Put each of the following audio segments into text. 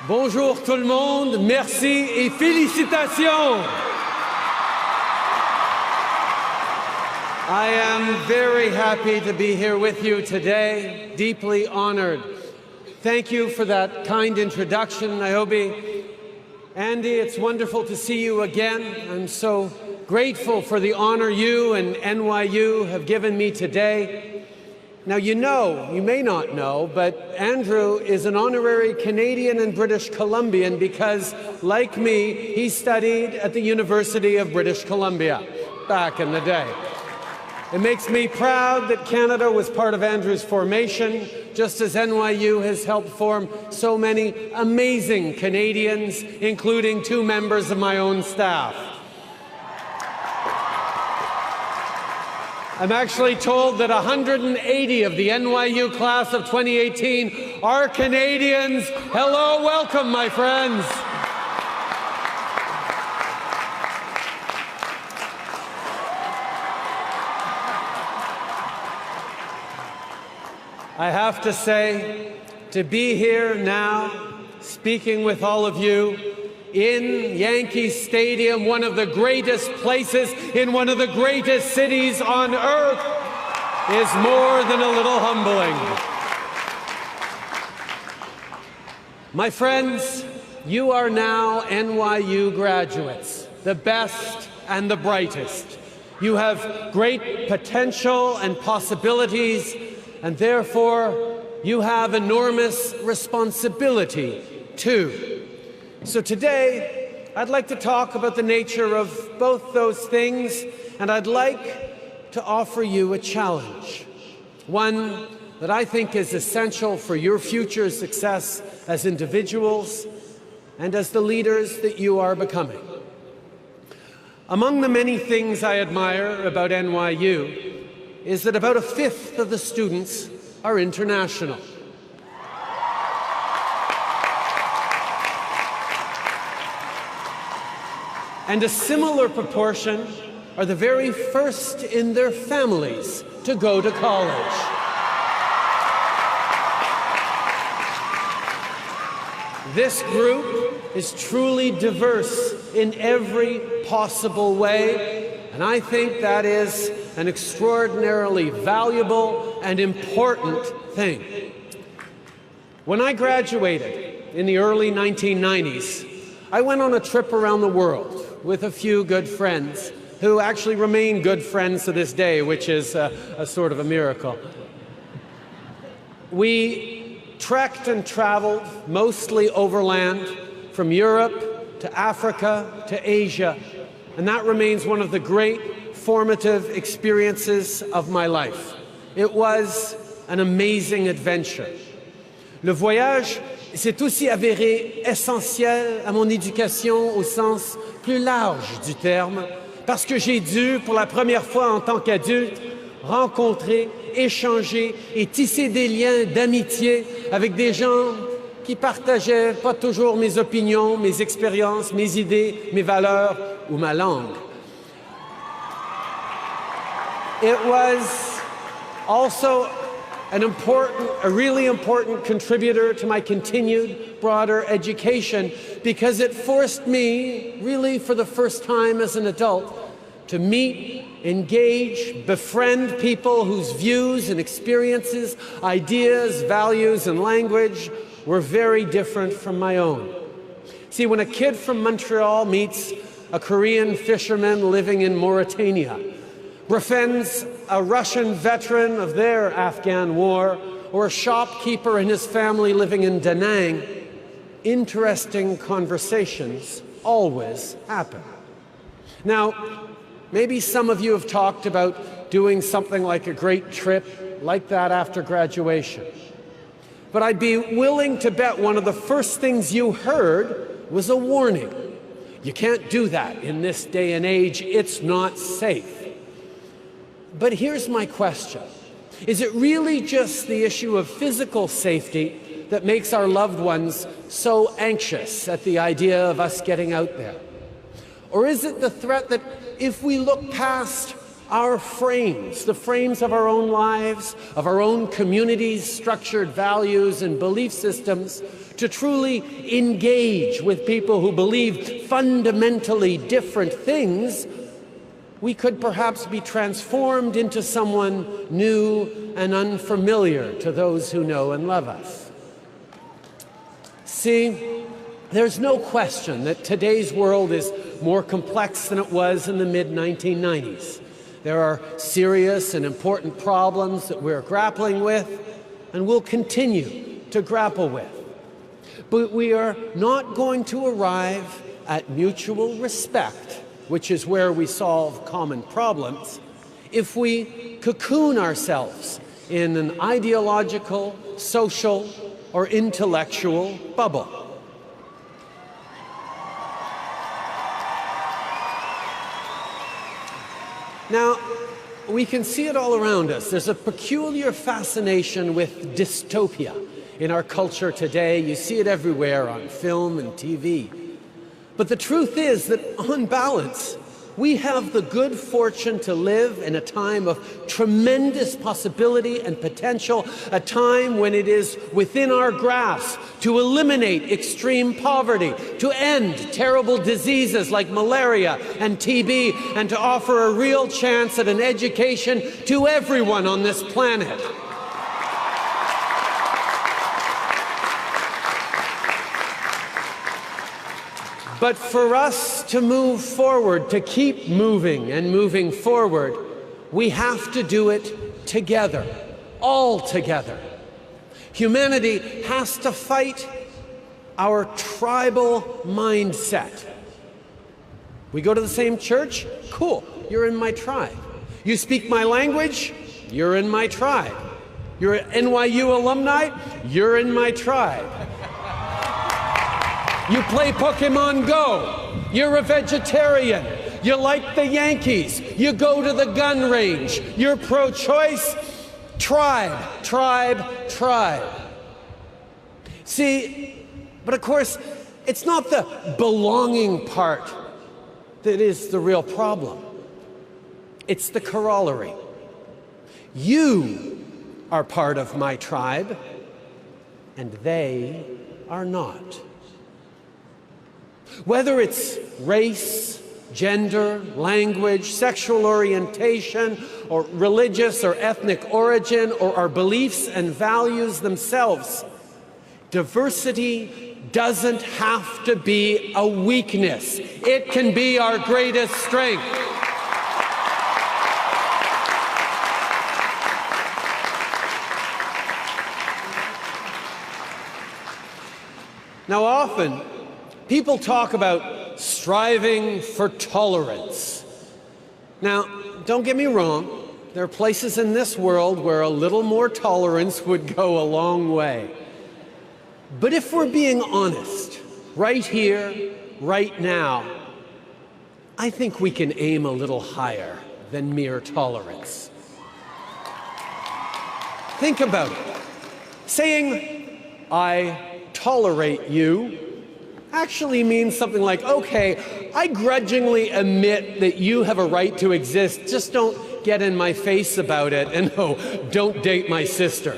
Bonjour tout le monde, merci et félicitations. I am very happy to be here with you today, deeply honored. Thank you for that kind introduction, Niobe. Andy, it's wonderful to see you again. I'm so grateful for the honor you and NYU have given me today. Now, you may not know, but Andrew is an honorary Canadian and British Columbian because, like me, he studied at the University of British Columbia back in the day. It makes me proud that Canada was part of Andrew's formation, just as NYU has helped form so many amazing Canadians, including 2 members of my own staff. I'm actually told that 180 of the NYU Class of 2018 are Canadians. Hello, welcome, my friends. I have to say, to be here now, speaking with all of you, in Yankee Stadium, one of the greatest places in one of the greatest cities on earth, is more than a little humbling. My friends, you are now NYU graduates, the best and the brightest. You have great potential and possibilities, and therefore you have enormous responsibility too. So today, I'd like to talk about the nature of both those things, and I'd like to offer you a challenge, one that I think is essential for your future success as individuals and as the leaders that you are becoming. Among the many things I admire about NYU is that about 1/5 of the students are international. And a similar proportion are the very first in their families to go to college. This group is truly diverse in every possible way, and I think that is an extraordinarily valuable and important thing. When I graduated in the early 1990s, I went on a trip around the world with a few good friends who actually remain good friends to this day, which is a sort of a miracle. We trekked and traveled, mostly overland, from Europe to Africa to Asia, and that remains one of the great formative experiences of my life. It was an amazing adventure. Le voyage s'est aussi avéré essentiel à mon éducation au sens plus large du terme, parce que j'ai dû, pour la première fois en tant qu'adulte, rencontrer, échanger et tisser des liens d'amitié avec des gens qui partageaient pas toujours mes opinions, mes expériences, mes idées, mes valeurs ou ma langue. It was also a really important contributor to my continued broader education because it forced me, really for the first time as an adult, to meet, engage, befriend people whose views and experiences, ideas, values, and language were very different from my own. See, when a kid from Montreal meets a Korean fisherman living in Mauritania, befriends a Russian veteran of their Afghan war, or a shopkeeper and his family living in Da Nang, interesting conversations always happen. Now, maybe some of you have talked about doing something like a great trip like that after graduation. But I'd be willing to bet one of the first things you heard was a warning. You can't do that in this day and age. It's not safe. But here's my question. Is it really just the issue of physical safety that makes our loved ones so anxious at the idea of us getting out there? Or is it the threat that if we look past our frames, the frames of our own lives, of our own communities' structured values and belief systems, to truly engage with people who believe fundamentally different things, we could perhaps be transformed into someone new and unfamiliar to those who know and love us. See, there's no question that today's world is more complex than it was in the mid-1990s. There are serious and important problems that we're grappling with and will continue to grapple with. But we are not going to arrive at mutual respect, which is where we solve common problems, if we cocoon ourselves in an ideological, social, or intellectual bubble. Now, we can see it all around us. There's a peculiar fascination with dystopia in our culture today. You see it everywhere on film and TV. But the truth is that, on balance, we have the good fortune to live in a time of tremendous possibility and potential, a time when it is within our grasp to eliminate extreme poverty, to end terrible diseases like malaria and TB, and to offer a real chance at an education to everyone on this planet. But for us to move forward, to keep moving and moving forward, we have to do it together, all together. Humanity has to fight our tribal mindset. We go to the same church? Cool, you're in my tribe. You speak my language? You're in my tribe. You're an NYU alumni? You're in my tribe. You play Pokemon Go. You're a vegetarian. You like the Yankees. You go to the gun range. You're pro-choice. Tribe, tribe, tribe. See, but of course, it's not the belonging part that is the real problem. It's the corollary. You are part of my tribe, and they are not. Whether it's race, gender, language, sexual orientation, or religious or ethnic origin, or our beliefs and values themselves, diversity doesn't have to be a weakness. It can be our greatest strength. Now, often, people talk about striving for tolerance. Now, don't get me wrong. There are places in this world where a little more tolerance would go a long way. But if we're being honest, right here, right now, I think we can aim a little higher than mere tolerance. Think about it. Saying, "I tolerate you," actually means something like, okay, I grudgingly admit that you have a right to exist, just don't get in my face about it, and no, don't date my sister.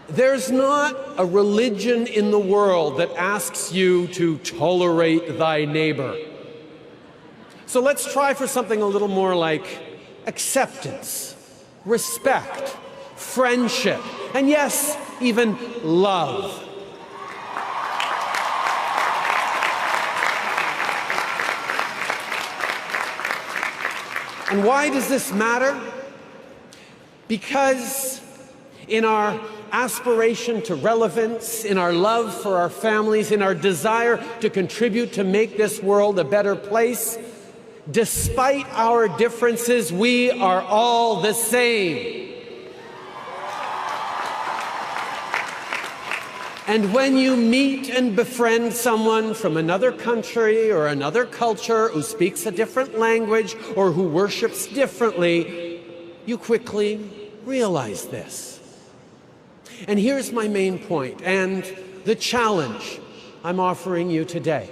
There's not a religion in the world that asks you to tolerate thy neighbor. So let's try for something a little more like acceptance, respect, friendship, and yes, even love. And why does this matter? Because in our aspiration to relevance, in our love for our families, in our desire to contribute to make this world a better place, despite our differences, we are all the same. And when you meet and befriend someone from another country or another culture who speaks a different language or who worships differently, you quickly realize this. And here's my main point and the challenge I'm offering you today.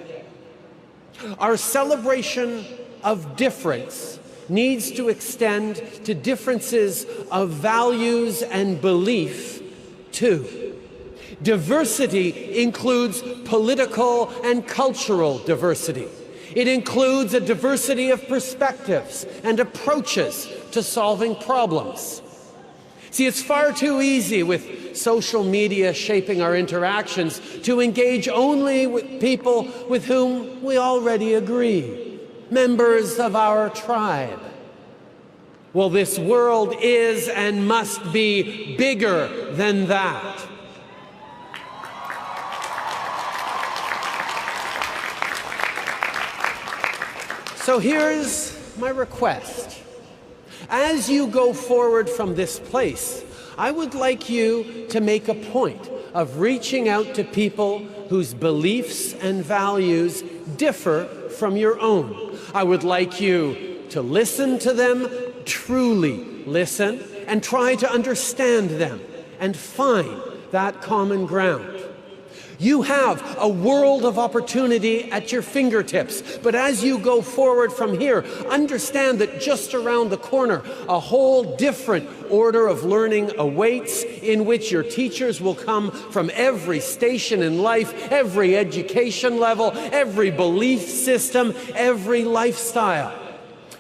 Our celebration of difference needs to extend to differences of values and belief, too. Diversity includes political and cultural diversity. It includes a diversity of perspectives and approaches to solving problems. See, it's far too easy with social media shaping our interactions to engage only with people with whom we already agree, members of our tribe. Well, this world is and must be bigger than that. So here's my request. As you go forward from this place, I would like you to make a point of reaching out to people whose beliefs and values differ from your own. I would like you to listen to them, truly listen, and try to understand them and find that common ground. You have a world of opportunity at your fingertips, but as you go forward from here, understand that just around the corner, a whole different order of learning awaits, in which your teachers will come from every station in life, every education level, every belief system, every lifestyle.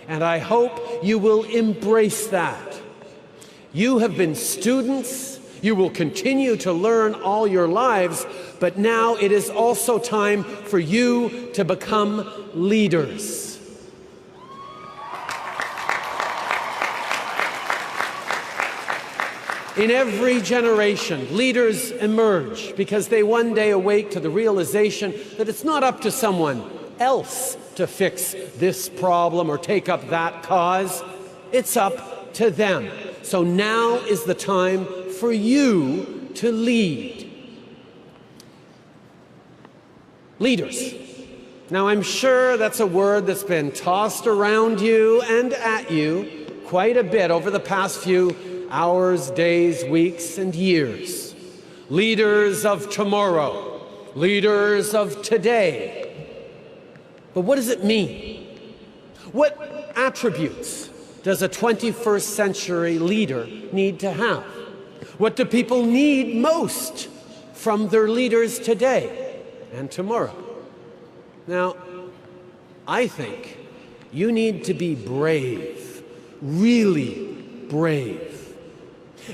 And I hope you will embrace that. You have been students. You will continue to learn all your lives, but now it is also time for you to become leaders. In every generation, leaders emerge because they one day awake to the realization that it's not up to someone else to fix this problem or take up that cause. It's up to them. So now is the time for you to lead. Leaders. Now, I'm sure that's a word that's been tossed around you and at you quite a bit over the past few hours, days, weeks, and years. Leaders of tomorrow. Leaders of today. But what does it mean? What attributes does a 21st century leader need to have? What do people need most from their leaders today and tomorrow? Now, I think you need to be brave, really brave.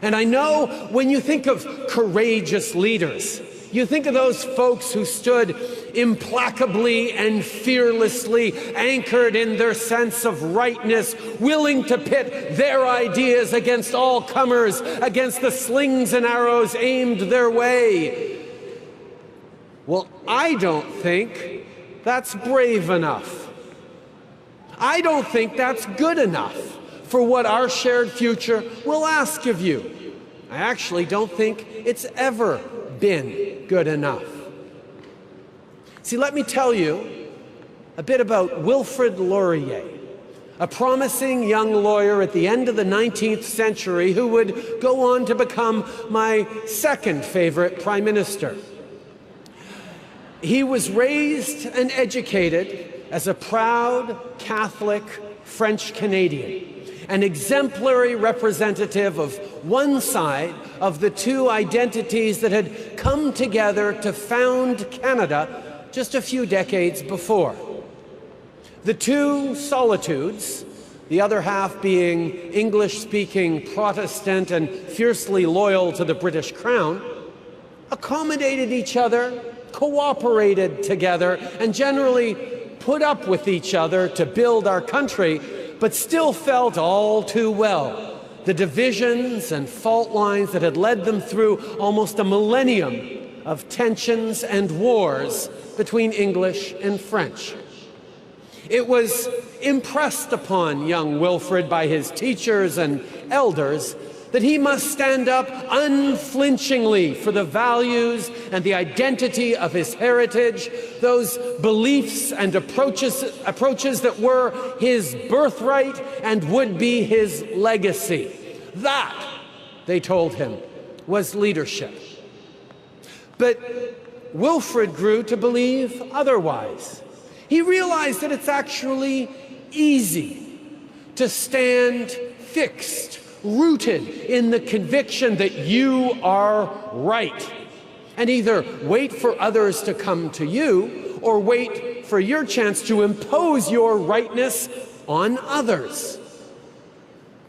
And I know when you think of courageous leaders, you think of those folks who stood implacably and fearlessly anchored in their sense of rightness, willing to pit their ideas against all comers, against the slings and arrows aimed their way. Well, I don't think that's brave enough. I don't think that's good enough for what our shared future will ask of you. I actually don't think it's ever been good enough. See, let me tell you a bit about Wilfrid Laurier, a promising young lawyer at the end of the 19th century who would go on to become my second favorite prime minister. He was raised and educated as a proud Catholic French Canadian, an exemplary representative of one side of the two identities that had come together to found Canada just a few decades before. The two solitudes, the other half being English-speaking Protestant and fiercely loyal to the British Crown, accommodated each other, cooperated together, and generally put up with each other to build our country, but still felt all too well the divisions and fault lines that had led them through almost a millennium of tensions and wars between English and French. It was impressed upon young Wilfrid by his teachers and elders that he must stand up unflinchingly for the values and the identity of his heritage, those beliefs and approaches that were his birthright and would be his legacy. That, they told him, was leadership. But Wilfrid grew to believe otherwise. He realized that it's actually easy to stand fixed, rooted in the conviction that you are right, and either wait for others to come to you or wait for your chance to impose your rightness on others.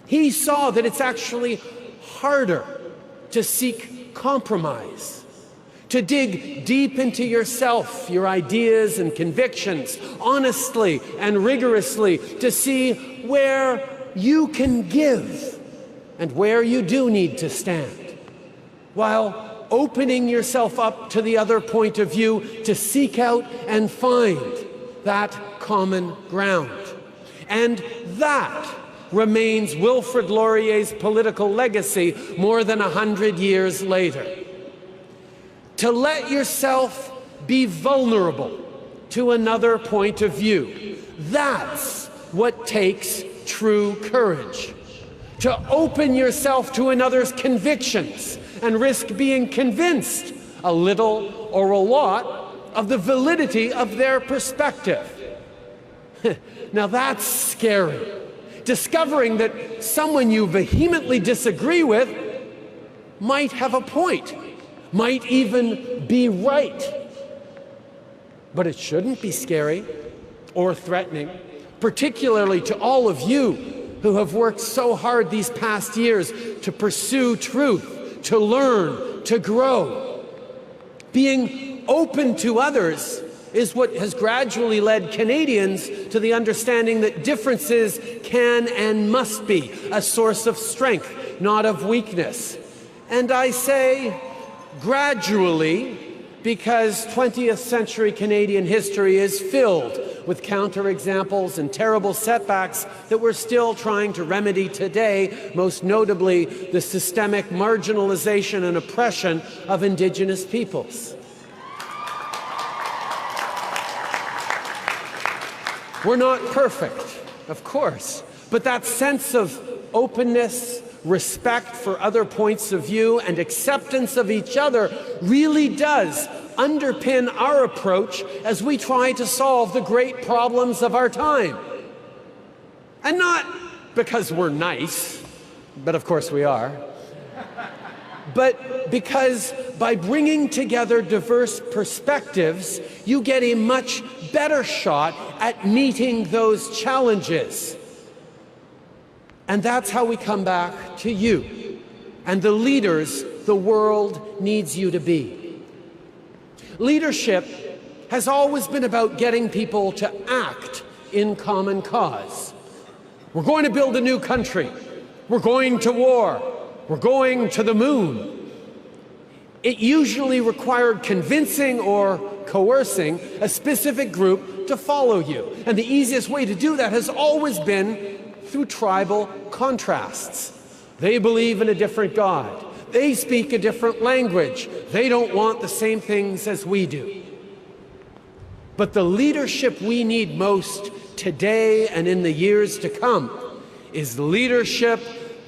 He saw that it's actually harder to seek compromise, to dig deep into yourself, your ideas and convictions, honestly and rigorously, to see where you can give and where you do need to stand, while opening yourself up to the other point of view to seek out and find that common ground. And that remains Wilfrid Laurier's political legacy more than 100 years later. To let yourself be vulnerable to another point of view, that's what takes true courage. To open yourself to another's convictions and risk being convinced, a little or a lot, of the validity of their perspective. Now that's scary. Discovering that someone you vehemently disagree with might have a point, might even be right. But it shouldn't be scary or threatening, particularly to all of you who have worked so hard these past years to pursue truth, to learn, to grow. Being open to others is what has gradually led Canadians to the understanding that differences can and must be a source of strength, not of weakness. And I say gradually because 20th century Canadian history is filled with counterexamples and terrible setbacks that we're still trying to remedy today, most notably the systemic marginalization and oppression of Indigenous peoples. We're not perfect, of course, but that sense of openness, respect for other points of view, and acceptance of each other really does underpin our approach as we try to solve the great problems of our time. And not because we're nice, but of course we are, but because by bringing together diverse perspectives, you get a much better shot at meeting those challenges. And that's how we come back to you and the leaders the world needs you to be. Leadership has always been about getting people to act in common cause. We're going to build a new country. We're going to war. We're going to the moon. It usually required convincing or coercing a specific group to follow you. And the easiest way to do that has always been through tribal contrasts. They believe in a different God. They speak a different language. They don't want the same things as we do. But the leadership we need most today and in the years to come is leadership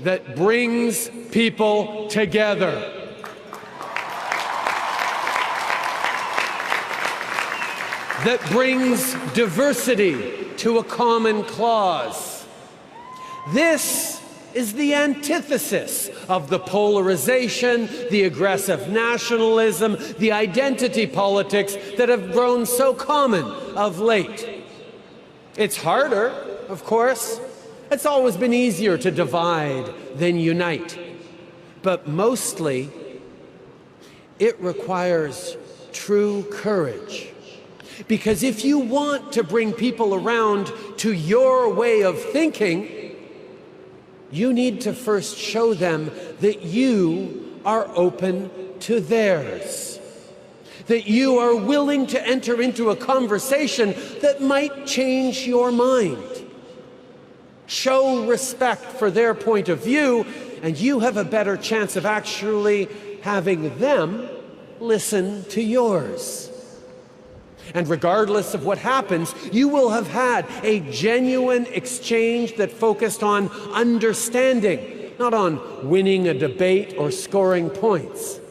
that brings people together. That brings diversity to a common cause. This is the antithesis of the polarization, the aggressive nationalism, the identity politics that have grown so common of late. It's harder, of course. It's always been easier to divide than unite. But mostly, it requires true courage. Because if you want to bring people around to your way of thinking, you need to first show them that you are open to theirs. That you are willing to enter into a conversation that might change your mind. Show respect for their point of view, and you have a better chance of actually having them listen to yours. And regardless of what happens, you will have had a genuine exchange that focused on understanding, not on winning a debate or scoring points.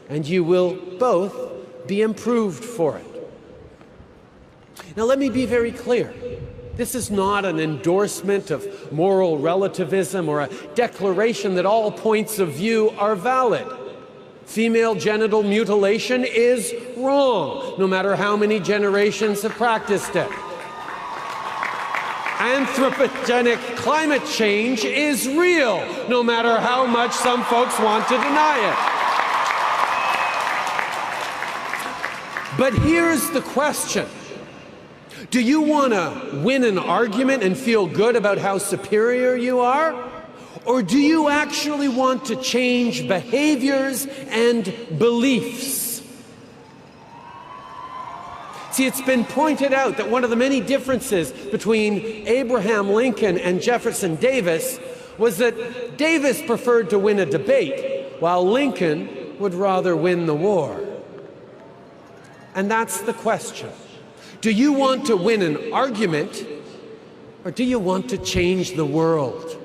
And you will both be improved for it. Now let me be very clear. This is not an endorsement of moral relativism or a declaration that all points of view are valid. Female genital mutilation is wrong, no matter how many generations have practiced it. Anthropogenic climate change is real, no matter how much some folks want to deny it. But here's the question. Do you want to win an argument and feel good about how superior you are? Or do you actually want to change behaviors and beliefs? See, it's been pointed out that one of the many differences between Abraham Lincoln and Jefferson Davis was that Davis preferred to win a debate, while Lincoln would rather win the war. And that's the question. Do you want to win an argument, or do you want to change the world?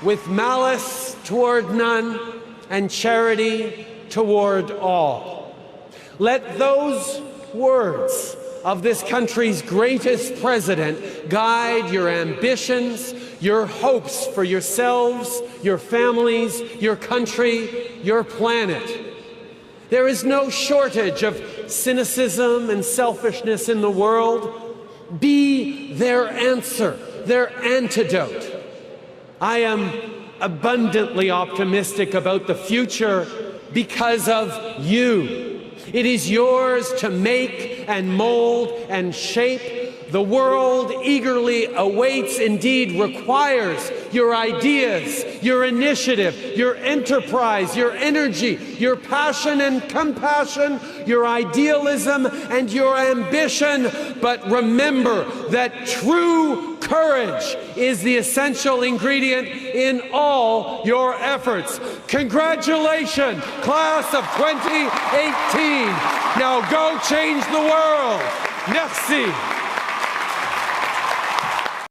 With malice toward none and charity toward all. Let those words of this country's greatest president guide your ambitions, your hopes for yourselves, your families, your country, your planet. There is no shortage of cynicism and selfishness in the world. Be their answer, their antidote. I am abundantly optimistic about the future because of you. It is yours to make and mold and shape. The world eagerly awaits, indeed requires, your ideas, your initiative, your enterprise, your energy, your passion and compassion, your idealism and your ambition. But remember that true courage is the essential ingredient in all your efforts. Congratulations, class of 2018. Now go change the world. Merci.